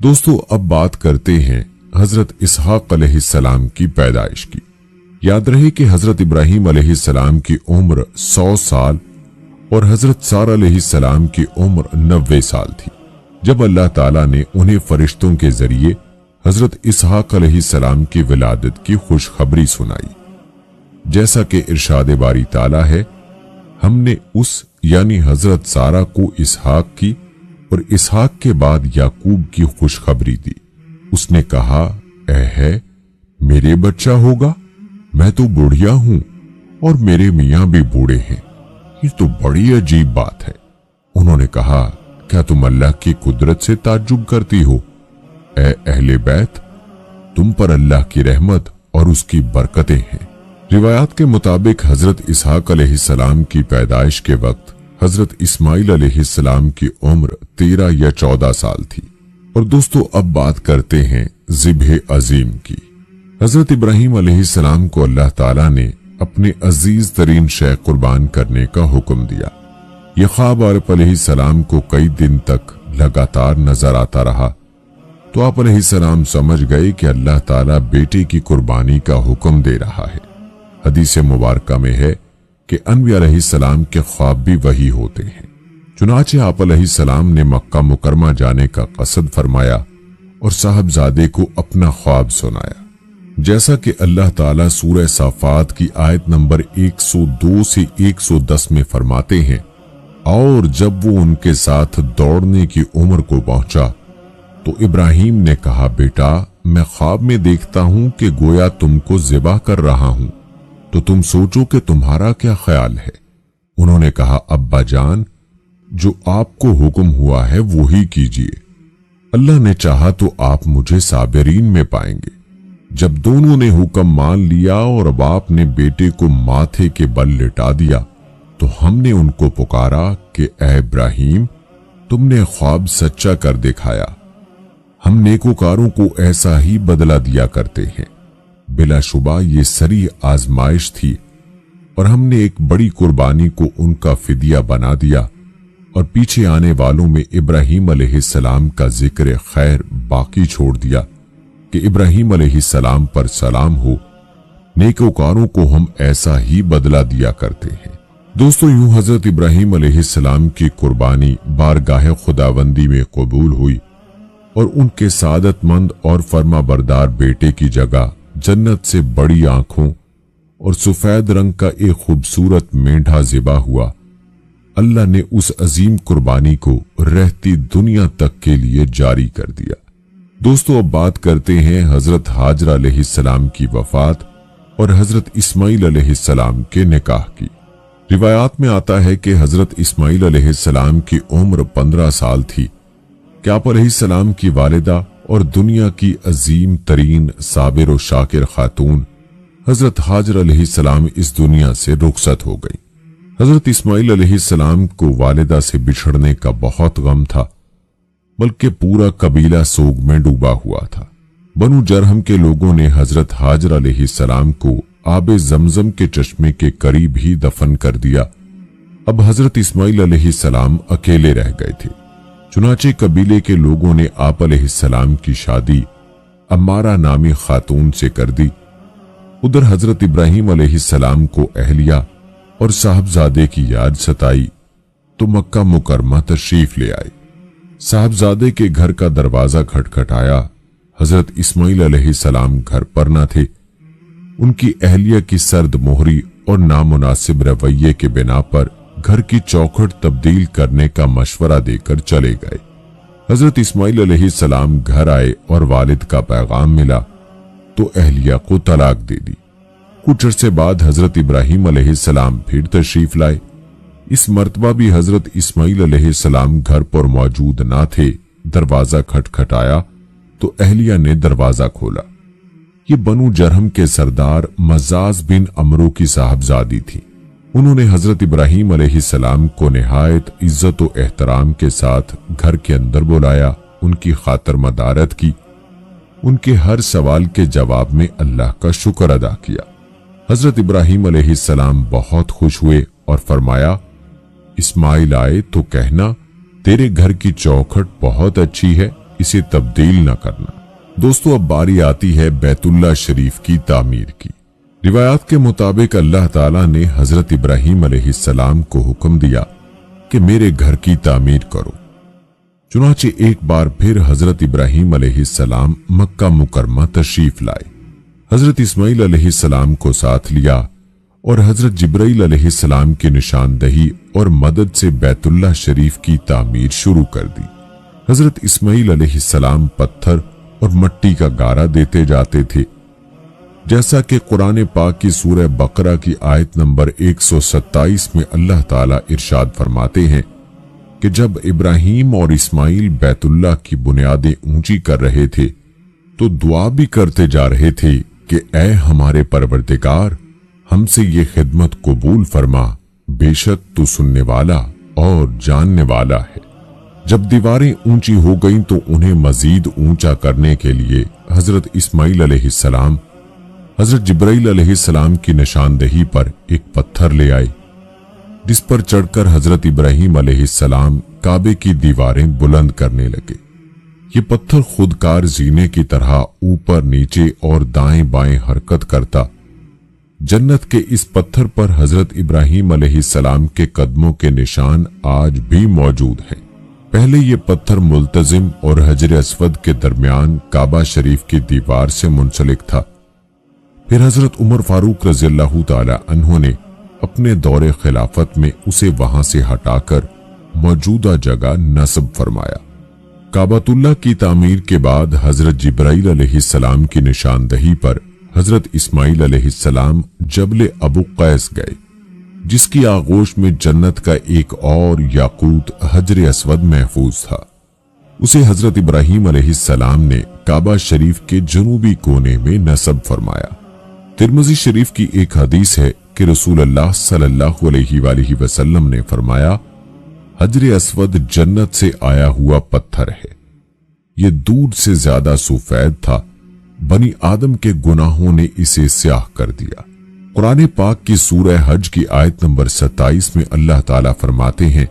दोस्तों, अब बात करते हैं हजरत इसहाक अलैहिस्सलाम की पैदाइश की। याद रहे कि हजरत इब्राहीम अलैहिस्सलाम की उम्र 100 साल और हजरत सारा अलैहिस्सलाम की उम्र 90 साल थी जब अल्लाह ताला ने उन्हें फरिश्तों के जरिए हजरत इसहाक अलैहिस्सलाम की विलादत की खुशखबरी सुनाई। जैसा कि इरशाद बारी ताला है, हमने उस यानी हजरत सारा को इसहाक की और इसहाक के बाद याकूब की खुशखबरी दी। उसने कहा, ऐ है मेरे बच्चा होगा, मैं तो बुढ़िया हूं और मेरे मियां भी बूढ़े हैं, ये तो बड़ी अजीब बात है। उन्होंने कहा, क्या तुम अल्लाह की कुदरत से ताज्जुब करती हो? ऐ अहले बैत, तुम पर अल्लाह की रहमत और उसकी बरकतें हैं। रिवायात के मुताबिक हजरत इसहाक अलैहिस्सलाम की पैदाइश के वक्त हजरत इस्माइल अलैहिस्सलाम की उम्र 13 या 14 साल थी। और दोस्तों, अब बात करते हैं ज़िब्ह अजीम की। हजरत इब्राहीम अलैहिस्सलाम को अल्लाह ताला ने अपने अजीज तरीन शय कुर्बान करने का हुक्म दिया। यह ख्वाब आप अलैहिस्सलाम को कई दिन तक लगातार नजर आता रहा, तो आप अलैहिस्सलाम समझ गए कि अल्लाह ताला बेटे की कुर्बानी का हुक्म दे रहा है। हदीस मुबारका में है कि अनबिया अलैहिस्सलाम के ख्वाब भी वही होते हैं। चुनाचे आप अलैहिस्सलाम ने मक्का मुकरमा जाने का कसद फरमाया और साहबजादे को अपना ख्वाब सुनाया। जैसा कि अल्लाह ताला सूरह साफात की आयत नंबर 102 से 110 में फरमाते हैं, और जब वो उनके साथ दौड़ने की उम्र को पहुंचा तो इब्राहीम ने कहा, बेटा, मैं ख्वाब में देखता हूं कि गोया तुमको ज़िबा कर रहा हूं, तो तुम सोचो कि तुम्हारा क्या ख्याल है। उन्होंने कहा, अब्बा जान, जो आपको हुक्म हुआ है वो ही कीजिए। अल्लाह ने चाहा तो आप मुझे साबिरीन में पाएंगे। जब दोनों ने हुक्म मान लिया और अब आपने बेटे को माथे के बल लिटा दिया, तो हमने उनको पुकारा कि ऐ इब्राहीम, तुमने ख्वाब सच्चा कर दिखाया। हम नेकोकारों को ऐसा ही बदला दिया करते हैं। बिलाशुबा ये सरी आजमाइश थी और हमने एक बड़ी कुर्बानी को उनका फिदिया बना दिया और पीछे आने वालों में इब्राहीम अलैहिस्सलाम का जिक्र खैर बाकी छोड़ दिया कि इब्राहीम अलैहिस्सलाम पर सलाम हो। नेकोकारों को हम ऐसा ही बदला दिया करते हैं। दोस्तों, यूं हजरत इब्राहीम अलैहिस्सलाम की कुर्बानी बारगाह खुदावंदी में कबूल हुई और उनके सादतमंद और फर्माबरदार बेटे की जगह जन्नत से बड़ी आंखों और सफेद रंग का एक खूबसूरत मेंढा ज़िबा हुआ। अल्लाह ने उस अजीम कुर्बानी को रहती दुनिया तक के लिए जारी कर दिया। दोस्तों, अब बात करते हैं हजरत हाजरा अलैहिस्सलाम की वफात और हजरत इस्माइल अलैहिस्सलाम के निकाह की। रिवायात में आता है कि हजरत इस्माइल अलैहिस्सलाम की उम्र 15 साल थी कि आप अलैहिस्सलाम की वालिदा और दुनिया की अजीम तरीन साबिर और शाकिर खातून हजरत हाजर अलैहिस्सलाम इस दुनिया से रुखसत हो गई। हजरत इस्माइल अलैहिस्सलाम को वालिदा से बिछड़ने का बहुत गम था, बल्कि पूरा कबीला सोग में डूबा हुआ था। बनु जरहम के लोगों ने हजरत हाजर अलैहिस्सलाम को आबे जमजम के चश्मे के करीब ही दफन कर दिया। अब हजरत इस्माइल अलैहिस्सलाम अकेले रह गए थे। चुनाचे कबीले के लोगों ने आप अलैहिस्सलाम की शादी अम्मारा नामी खातून से कर दी। उधर हजरत इब्राहीम अलैहिस्सलाम को अहलिया और साहबजादे की याद सताई तो मक्का मुकरमा तशरीफ ले आए। साहबजादे के घर का दरवाजा खटखटाया। हजरत इस्माइल अलैहिस्सलाम घर पर न थे। उनकी अहलिया की सर्द मोहरी और नामुनासिब रवैये के बिना पर घर की चौखट तब्दील करने का मशवरा देकर चले गए। हजरत इस्माइल अलैहिस्सलाम घर आए और वालिद का पैगाम मिला तो अहलिया को तलाक दे दी। कुछ अरसे बाद हजरत इब्राहीम अलैहिस्सलाम फिर तशरीफ लाए। इस मर्तबा भी हजरत इस्माइल अलैहिस्सलाम घर पर मौजूद ना थे। दरवाजा खटखटाया तो अहलिया ने दरवाजा खोला। ये बनु जरहम के सरदार मजाज बिन अमरो की साहबजादी थी। उन्होंने हजरत इब्राहीम अलैहिस्सलाम को निहायत इज्जत और एहतराम के साथ घर के अंदर बुलाया, उनकी खातर मदारत की, उनके हर सवाल के जवाब में अल्लाह का शुक्र अदा किया। हजरत इब्राहीम अलैहिस्सलाम बहुत खुश हुए और फरमाया, इस्माइल आए तो कहना तेरे घर की चौखट बहुत अच्छी है, इसे तब्दील न करना। दोस्तों, अब बारी आती है बैतुल्लाह शरीफ की तामीर की। रिवायात के मुताबिक अल्लाह ताला ने हजरत इब्राहीम अलैहिस्सलाम को हुक्म दिया कि मेरे घर की तामीर करो। चुनाचे एक बार फिर हजरत इब्राहीम अलैहिस्सलाम मक्का मुकरमा तशरीफ लाए। हजरत इस्माइल अलैहिस्सलाम को साथ लिया और हजरत जिब्राइल अलैहिस्सलाम की निशानदही और मदद से बैतुल्लाह शरीफ की तामीर शुरू कर दी। हजरत इस्माइल अलैहिस्सलाम पत्थर और मट्टी का गारा देते जाते थे, जैसा कि कुरान पाक की सूरह बकरा की आयत नंबर 127 में अल्लाह ताला इरशाद फरमाते हैं कि जब इब्राहीम और इस्माइल बैतुल्लाह की बुनियादें ऊंची कर रहे थे तो दुआ भी करते जा रहे थे कि ऐ हमारे परवरदिगार, हमसे ये खिदमत कबूल फरमा, बेशक तू सुनने वाला और जानने वाला है। जब दीवारें ऊंची हो गईं तो उन्हें मजीद ऊंचा करने के लिए हजरत इस्माइल अलैहिस्सलाम हजरत जिब्राइल अलैहिस्सलाम की निशानदही पर एक पत्थर ले आए, जिस पर चढ़कर हजरत इब्राहीम अलैहिस्सलाम काबे की दीवारें बुलंद करने लगे। ये पत्थर खुदकार जीने की तरह ऊपर नीचे और दाएं बाएं हरकत करता। जन्नत के इस पत्थर पर हजरत इब्राहीम अलैहिस्सलाम के कदमों के निशान आज भी मौजूद हैं। पहले ये पत्थर मुल्तजिम और हजर अस्वद के दरमियान काबा शरीफ की दीवार से मुंसलिक था। फिर हजरत उमर फारूक रज़ियल्लाहु ताला अन्हु ने अपने दौरे खिलाफत में उसे वहां से हटाकर मौजूदा जगह नस्ब फरमाया। काबतुल्लाह की तामीर के बाद हजरत जिब्राइल अलैहिस्सलाम की निशानदही पर हजरत इस्माइल अलैहिस्सलाम जबल अबू कैस गए, जिसकी आगोश में जन्नत का एक और याकूत हजर अस्वद महफूज था। उसे हजरत इब्राहीम अलैहिस्सलाम ने काबा शरीफ के जनूबी कोने में नस्ब फरमाया। तिरमिज़ी शरीफ की एक हदीस है कि रसूलुल्लाह सल्लल्लाहु अलैहि वसल्लम ने फरमाया, हजर अस्वद जन्नत से आया हुआ पत्थर है। ये दूध से ज्यादा सफेद था। बनी आदम के गुनाहों ने इसे स्याह कर दिया। कुरान पाक की सूरह हज की आयत नंबर 27 में अल्लाह ताला फरमाते हैं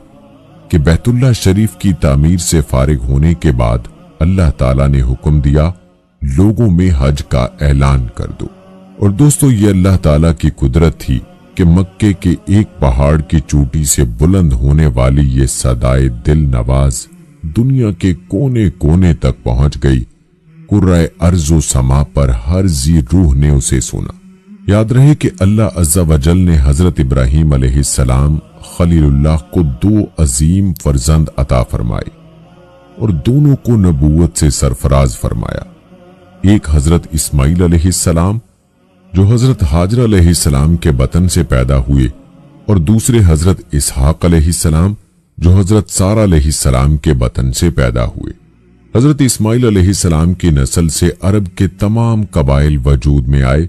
कि बैतुल्लाह शरीफ की तामीर से फारिग होने के बाद अल्लाह ताला ने हुक्म दिया, लोगों में हज का ऐलान कर दो। और दोस्तों, ये अल्लाह ताला की कुदरत थी कि मक्के के एक पहाड़ की चोटी से बुलंद होने वाली ये सदाए दिल नवाज दुनिया के कोने कोने तक पहुंच गई। कुर्राए अर्ज़ो समा पर हर जी रूह ने उसे सुना। याद रहे कि अल्लाह अज़्ज़ा वजल ने हजरत इब्राहीम अलैहिस्सलाम खलीलुल्लाह को 2 अजीम फर्जंद अता फरमाए और दोनों को नबूवत से सरफराज फरमाया। एक हजरत इस्माइल अलैहिस्सलाम जो हजरत हाजरा अलैहिस्सलाम के बतन से पैदा हुए, और दूसरे हजरत इसहाक अलैहिस्सलाम जो हजरत सारा अलैहिस्सलाम के बतन से पैदा हुए। हजरत इस्माइल अलैहिस्सलाम की नस्ल से अरब के तमाम कबाइल वजूद में आए,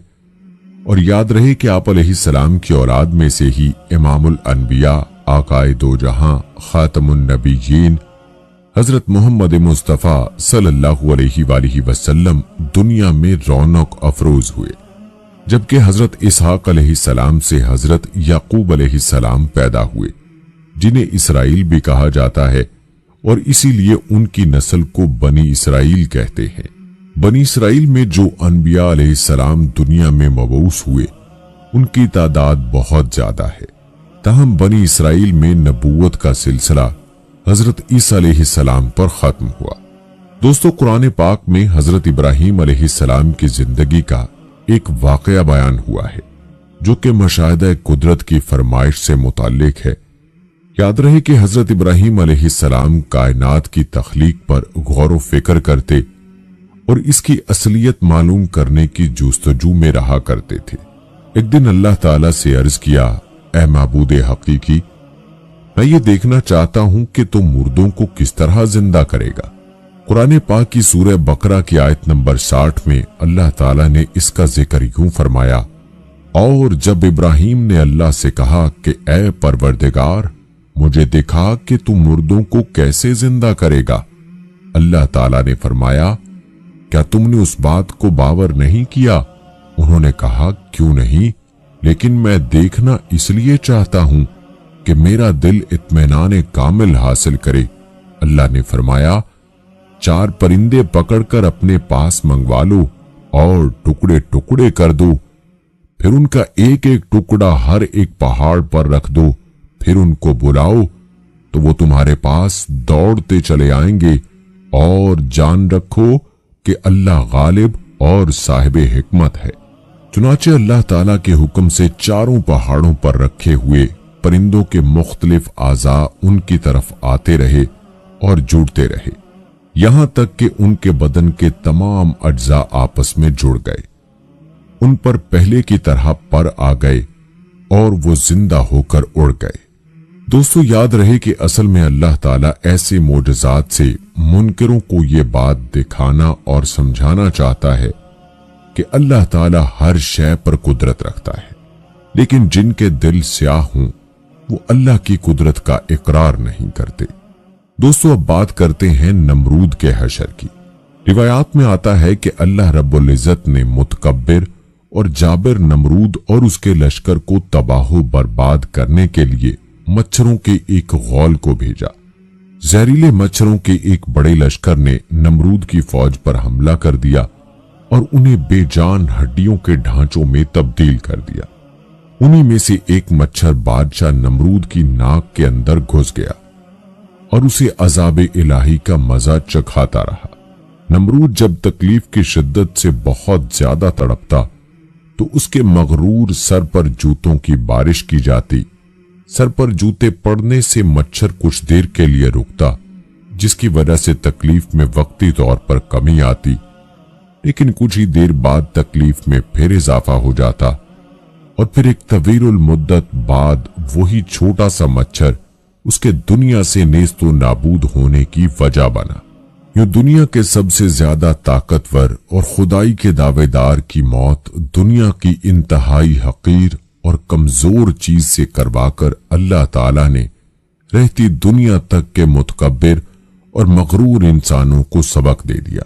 और याद रहे कि आप अलैहिस्सलाम की औलाद में से ही इमामुल अनबिया, आकाए दो जहां, खातमुन नबीयीन हजरत मोहम्मद मुस्तफा सल्लल्लाहु अलैहि वसल्लम दुनिया में रौनक अफरोज हुए, जबकि हजरत इसहाक अलैहिस्सलाम से हजरत याकूब अलैहिस्सलाम पैदा हुए, जिन्हें इसराइल भी कहा जाता है, और इसीलिए उनकी नस्ल को बनी इसराइल कहते हैं। बनी इसराइल में जो अनबिया अलैहिस्सलाम दुनिया में मबऊस हुए, उनकी तादाद बहुत ज्यादा है। ताहम बनी इसराइल में नबूवत का सिलसिला हजरत ईसा अलैहिस्सलाम पर खत्म हुआ। दोस्तों, कुरान पाक में हजरत इब्राहीम अलैहिस्सलाम की जिंदगी का एक वाकया बयान हुआ है, जो कि मशाहिदा कुदरत की फरमाइश से मुताल्लिक है। याद रहे कि हजरत इब्राहीम अलैहिस्सलाम कायनात की तख्लीक पर गौर व फिक्र करते और इसकी असलियत मालूम करने की जुस्तजू में रहा करते थे। एक दिन अल्लाह ताला से अर्ज किया, ऐ माबूद हकीकी, मैं ये देखना चाहता हूं कि तुम मुर्दों को किस तरह जिंदा करेगा। कुरान पाक की सूरह बकरा की आयत नंबर 60 में अल्लाह ताला ने इसका जिक्र यूं फरमाया, और जब इब्राहीम ने अल्लाह से कहा कि ऐ परवरदिगार, मुझे दिखा कि तू मुर्दों को कैसे जिंदा करेगा, अल्लाह ताला ने फरमाया, क्या तुमने उस बात को बावर नहीं किया? उन्होंने कहा, क्यों नहीं, लेकिन मैं देखना इसलिए चाहता हूं कि मेरा दिल इत्मीनान कामिल हासिल करे। अल्लाह ने फरमाया, 4 परिंदे पकड़कर अपने पास मंगवा लो और टुकड़े टुकड़े कर दो, फिर उनका एक एक टुकड़ा हर एक पहाड़ पर रख दो, फिर उनको बुलाओ तो वो तुम्हारे पास दौड़ते चले आएंगे। और जान रखो कि अल्लाह गालिब और साहिबे हिकमत है। चुनाचे अल्लाह ताला के हुक्म से चारों पहाड़ों पर रखे हुए परिंदों के मुख्तलिफ आज़ा उनकी तरफ आते रहे और जुड़ते रहे, यहां तक कि उनके बदन के तमाम अज्जा आपस में जुड़ गए। उन पर पहले की तरह पर आ गए और वो जिंदा होकर उड़ गए। दोस्तों, याद रहे कि असल में अल्लाह ताला ऐसे मोजज़ात से मुनकरों को ये बात दिखाना और समझाना चाहता है कि अल्लाह ताला हर शय पर कुदरत रखता है, लेकिन जिनके दिल स्याह हों वो अल्लाह की कुदरत का इकरार नहीं करते। दोस्तों, अब बात करते हैं नमरूद के हशर की। रिवायात में आता है कि अल्लाह रब्बुल इज्जत ने मुतकब्बिर और जाबिर नमरूद और उसके लश्कर को तबाह बर्बाद करने के लिए मच्छरों के एक गौल को भेजा। जहरीले मच्छरों के एक बड़े लश्कर ने नमरूद की फौज पर हमला कर दिया और उन्हें बेजान हड्डियों के ढांचों में तब्दील कर दिया। उन्हीं में से एक मच्छर बादशाह नमरूद की नाक के अंदर घुस गया और उसे अजाब इलाही का मजा चखाता रहा। नमरूद जब तकलीफ की शिद्दत से बहुत ज्यादा तड़पता तो उसके मगरूर सर पर जूतों की बारिश की जाती। सर पर जूते पड़ने से मच्छर कुछ देर के लिए रुकता, जिसकी वजह से तकलीफ में वक्ती तौर पर कमी आती, लेकिन कुछ ही देर बाद तकलीफ में फिर इजाफा हो जाता और फिर एक तवीरुल मुद्दत बाद वही छोटा सा मच्छर उसके दुनिया से नेस्तो नाबूद होने की वजह बना। यूं दुनिया के सबसे ज्यादा ताकतवर और खुदाई के दावेदार की मौत दुनिया की इंतहाई हकीर और कमजोर चीज से करवाकर अल्लाह ताला ने रहती दुनिया तक के मुतकब्बिर और मगरूर इंसानों को सबक दे दिया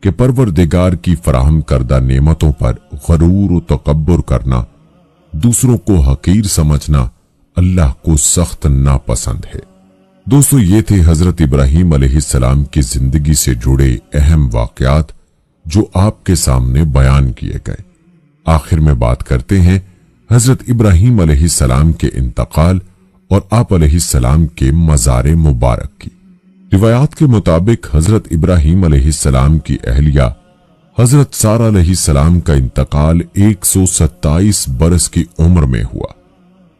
कि परवरदिगार की फराहम करदा नेमतों पर गरूर और तकब्बुर करना, दूसरों को हकीर समझना अल्लाह को सख्त नापसंद है। दोस्तों, ये थे हजरत इब्राहीम अलैहिस्सलाम की जिंदगी से जुड़े अहम वाकयात जो आपके सामने बयान किए गए। आखिर में बात करते हैं हजरत इब्राहीम अलैहिस्सलाम के इंतकाल और आप अलैहिस्सलाम के मज़ार मुबारक की। रिवायात के मुताबिक हजरत इब्राहीम अलैहिस्सलाम की अहलिया हजरत सारा अलैहिस्सलाम का इंतकाल 127 बरस की उम्र में हुआ।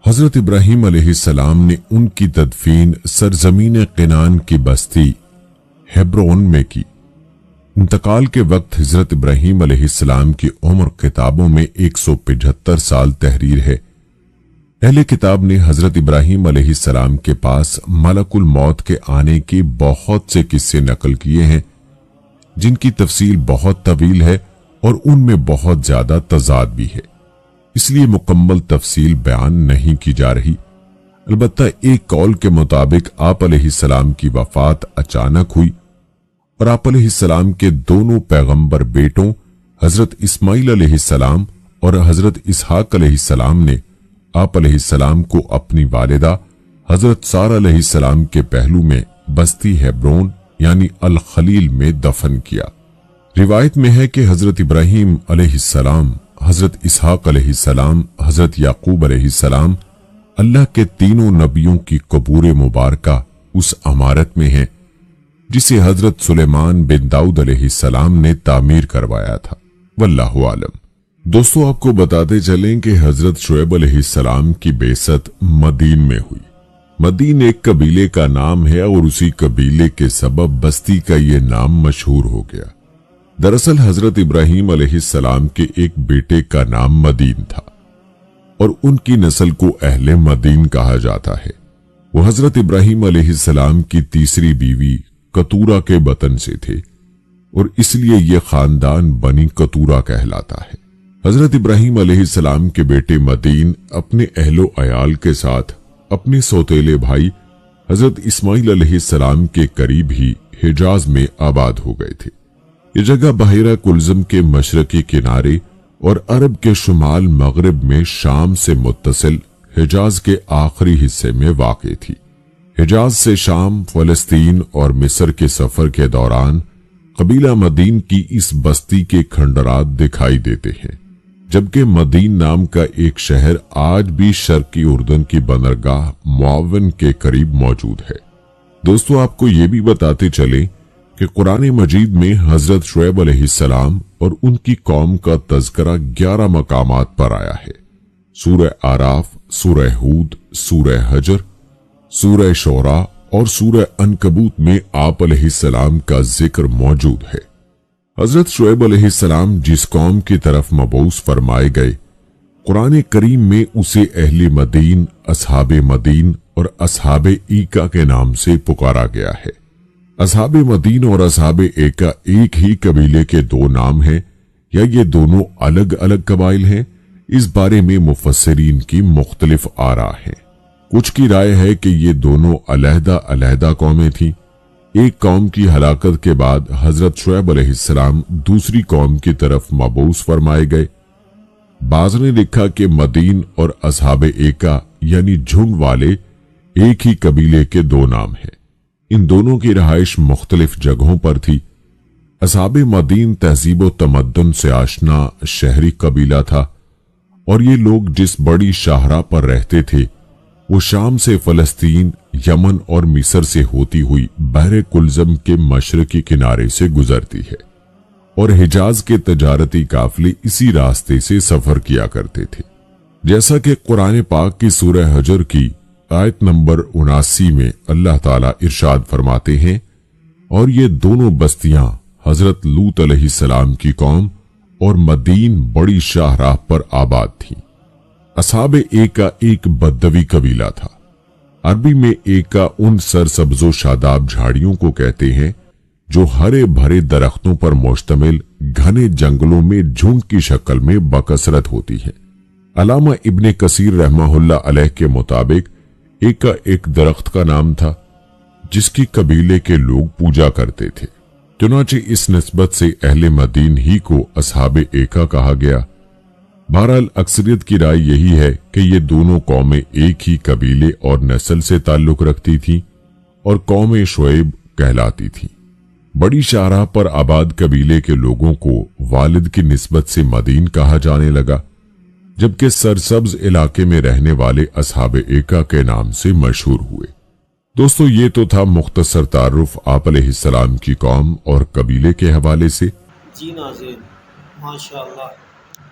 हजरत इब्राहीम अलैहिस्सलाम ने उनकी तदफीन सरजमीन क़नान की बस्ती हेब्रोन में की। इंतकाल के वक्त हजरत इब्राहीम अलैहिस्सलाम की उम्र किताबों में 175 साल तहरीर है। अहले किताब ने हजरत इब्राहीम अलैहिस्सलाम के पास मलकुल मौत के आने के बहुत से किस्से नकल किए हैं, जिनकी तफसील बहुत तवील है और उनमें बहुत ज्यादा तजाद भी है, इसलिए मुकम्मल तफसील बयान नहीं की जा रही। अलबत्ता एक कौल के मुताबिक आप अलैहिस्सलाम की वफात अचानक हुई और आप अलैहिस्सलाम के दोनों पैगंबर बेटों हजरत इस्माइल अलैहिस्सलाम और हजरत इसहाक अलैहिस्सलाम ने आप अलैहिस्सलाम को अपनी वालिदा हजरत सारा अलैहिस्सलाम के पहलू में बस्ती हेब्रोन यानी अल खलील में दफन किया। रिवायत में है कि हजरत इब्राहीम अलैहिस्सलाम, हजरत इसहाक अलैहिस्सलाम, हजरत याकूब अलैहिस्सलाम अल्लाह के तीनों नबियों की कबूर मुबारका उस इमारत में है जिसे हजरत सुलेमान बिन दाऊद अलैहिस्सलाम ने तामीर करवाया था। वल्लाहु आलम। दोस्तों, आपको बताते चलें कि हजरत शुएब अलैहिस्सलाम की बेसत मदीन में हुई। मदीन एक कबीले का नाम है और उसी कबीले के सबब बस्ती का ये नाम मशहूर हो गया। दरअसल हजरत इब्राहीम अलैहिस्सलाम के एक बेटे का नाम मदीन था और उनकी नस्ल को अहले मदीन कहा जाता है। वो हजरत इब्राहीम अलैहिस्सलाम की तीसरी बीवी कतूरा के बतन से थे और इसलिए यह खानदान बनी कतूरा कहलाता है। हजरत इब्राहीम अलैहिस्सलाम के बेटे मदीन अपने अहलो अयाल के साथ अपने सौतेले भाई हजरत इस्माइल अलैहिस्सलाम के करीब ही हिजाज में आबाद हो गए थे। ये जगह बहरा कुल्ज़म के मशरकी किनारे और अरब के शुमाल मगरिब में शाम से मुत्तसिल हिजाज के आखिरी हिस्से में वाक़े थी। हिजाज से शाम, फलस्तीन और मिस्र के सफर के दौरान कबीला मदीन की इस बस्ती के खंडरात दिखाई देते हैं, जबकि मदीन नाम का एक शहर आज भी शर्की उर्दन की बंदरगाह मुआवन के करीब मौजूद है। दोस्तों, आपको ये भी बताते चले कि कुरान मजीद में हजरत शुएब अलैहिस्सलाम और उनकी कौम का तज़किरा 11 मकामात पर आया है। सूरह आराफ, सूरह हूद, सूरह हजर, सूरह शोरा और सूरह अनकबूत में आप अलैहिस्सलाम का जिक्र मौजूद है। हजरत शुएब अलैहिस्सलाम जिस कौम की तरफ मबऊस फरमाए गए, कुरान करीम में उसे अहले मदीन, असहाबे मदीन और असहाबे ईका के नाम से पुकारा गया है। असहाबे मदीन और असहाबे ईका एक ही कबीले के दो नाम हैं या ये दोनों अलग अलग कबाइल हैं, इस बारे में मुफस्सिरीन की मुख्तलिफ आरा हैं। कुछ की राय है कि ये दोनों अलहदा अलहदा कौमें थीं। एक कौम की हलाकत के बाद हजरत शुएब अलैहिस्सलाम दूसरी कौम की तरफ मबऊस फरमाए गए। बाज़ ने लिखा कि मदीन और असहाबे एका यानी झुंड वाले एक ही कबीले के दो नाम हैं। इन दोनों की रहाइश मुख्तलिफ जगहों पर थी। असहाबे मदीन तहजीब व तमद्दुन से आशना शहरी कबीला था और ये लोग जिस बड़ी शाहरा पर रहते थे वो शाम से फलस्तीन, यमन और मिस्र से होती हुई बहरे कुलज़म के मशरकी किनारे से गुजरती है और हिजाज के तजारती काफिले इसी रास्ते से सफर किया करते थे। जैसा कि कुरान पाक की सूरह हजर की आयत नंबर 79 में अल्लाह ताला इरशाद फरमाते हैं, और ये दोनों बस्तियां हजरत लूत अलैहिस्सलाम की कौम और मदीन बड़ी शाहराह पर आबाद थीं। असहाबे एका एक बदवी कबीला था। अरबी में एका उन सरसब्जो शादाब झाड़ियों को कहते हैं जो हरे भरे दरख्तों पर मुश्तमिल घने जंगलों में झुंड की शक्ल में बकसरत होती है। अलामा इब्ने कसीर रहमहुल्लाह अलैह के मुताबिक एका एक दरख्त का नाम था जिसकी कबीले के लोग पूजा करते थे। चुनांचे इस निस्बत से अहले मदीन ही को असहाबे एका कहा गया। बहरहाल अक्सरियत की राय यही है कि ये दोनों कौमें एक ही कबीले और नस्ल से ताल्लुक रखती थीं और कौम शुएब कहलाती थी। बड़ी शाहराह पर आबाद कबीले के लोगों को वालिद की निस्बत से मदीन कहा जाने लगा, जबकि सरसब्ज इलाके में रहने वाले असहाबे एका के नाम से मशहूर हुए। दोस्तों, ये तो था मुख्तसर तारुफ आप अलैहिस्सलाम की कौम और कबीले के हवाले से। जी नाज़रीन, माशाअल्लाह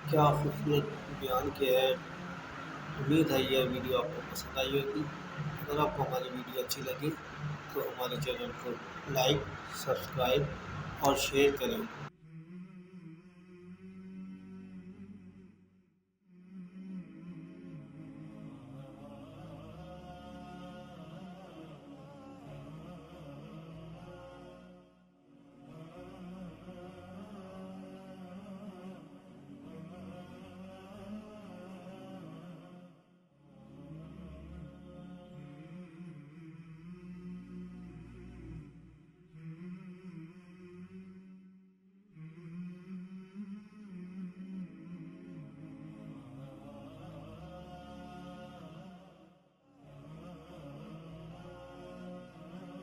क्या खूबसूरत बयान किया है। उम्मीद है यह वीडियो आपको पसंद आई होगी। अगर आपको हमारी वीडियो अच्छी लगी तो हमारे चैनल को लाइक, सब्सक्राइब और शेयर करें।